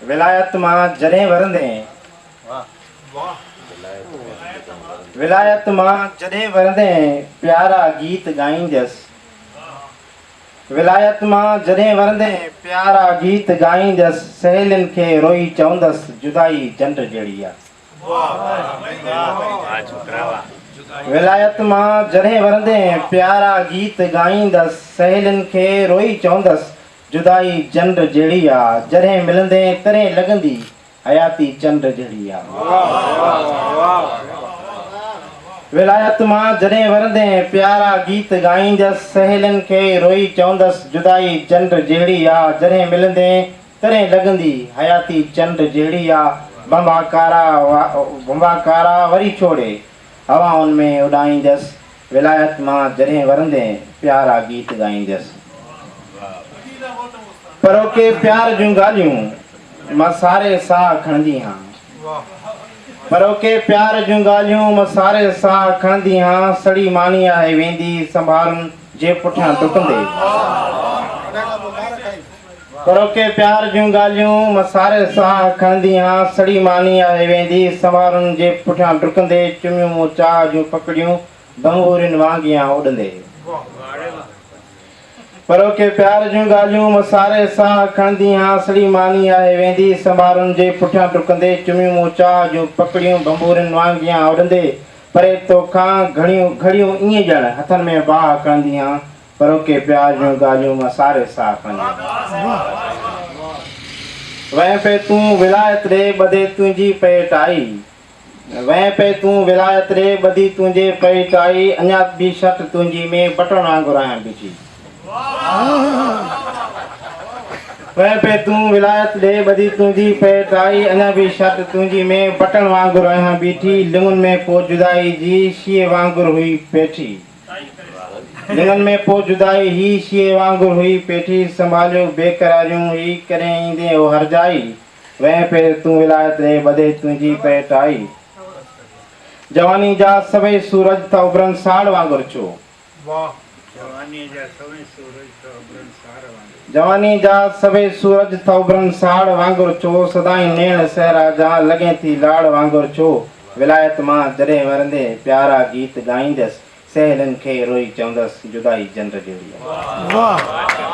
विलायत मां जॾहिं वरंदे विलायत मां जॾहिं वरंदे प्यारा गीत ॻाईंदसि विलायत मां जॾहिं वरंदे प्यारा गीत ॻाईंदसि सहेलियुनि खे रोई चवंदसि जुदाई चंड जहिड़ी आहे विलायत मां जॾहिं वरंदे प्यारा गीत ॻाईंदसि सहेलियुनि खे रोई चवंदसि जुदाई चंड जहिड़ी आहे जॾहिं मिलंदे तॾहिं लॻंदी हयाती चंड जहिड़ी आहे विलायत मां जॾहिं वरंदे प्यारा गीत ॻाईंदसि सहेलियुनि खे रोई चवंदसि जुदाई चंड जहिड़ी आहे जॾहिं मिलंदे तॾहिं लॻंदी हयाती चंड जहिड़ी आहे बंबाकारा वरी छोड़े हवाउनि में उॾाईंदसि विलायत मां जॾहिं वरंदे प्यारा गीत ॻाईंदसि परोके प्यार जूं ॻाल्हियूं मसारे साह खणंदी हां परोके प्यार जूं ॻाल्हियूं मसारे साह खणंदी हां सड़ी मानी आहे वेंदी संभालुनि जे पुठियां डुकंदे परोके प्यार जूं ॻाल्हियूं मसारे साह खणंदी हां सड़ी मानी आहे वेंदी संभालुनि जे पुठियां डुकंदे चुमियूं चाह जूं पकड़ियूं बंगूरियुनि वांगियां उॾंदे परोके प्यार जूं ॻाल्हियूं मसारे साह खणंदी हां सड़ी मानी आहे वेंदी संभालुनि जे पुठियां डुकंदे चुमियूं चाह जूं पकड़ियूं बंबूरियुनि वांगियां उॾंदे परे तोखां घड़ियूं ईअं ॼण हथनि में बाह खणंदी हां परोके प्यार जूं ॻाल्हियूं मसारे साह खणंदी वहीं पे तूं विलायत ॾे ॿधे तुंहिंजी पेटाई वहीं पे तूं विलायत ॾे ॿधी तुंहिंजे पेटाई अञा बि शट तुंहिंजी में बटण वांगुरु आहियां बीठी वहीं पे तूं विलायत ॾे ॿधी तुंहिंजी पेटाई अञा बि शट तुंहिंजी में बटण वांगुरु आहियां बीठी लिंगुनि में पोइ जुदाई जी शीए वांगुरु हुई पेठी लिंगनि में पोइ जुदाई ही शीए वांगुरु हुई पेठी संभालियो बेकरारियूं ही कॾहिं ईंदे हो हरजाई वहीं पे तूं विलायत ॾे ॿधे तुंहिंजी पेटाई जवानी जा सभई सूरज त उभरनि साड़ वांगुरु छो जवानी जा सभई सूरज त उभरनि साड़ वांगुरु छो सदाई नेण सहरा जा लॻे थी लाड़ वांगुरु छो विलायत मां जॾहिं वरंदे प्यारा गीत ॻाईंदसि सहेलियुनि खे रोई चवंदसि जुदाई चंड जहिड़ी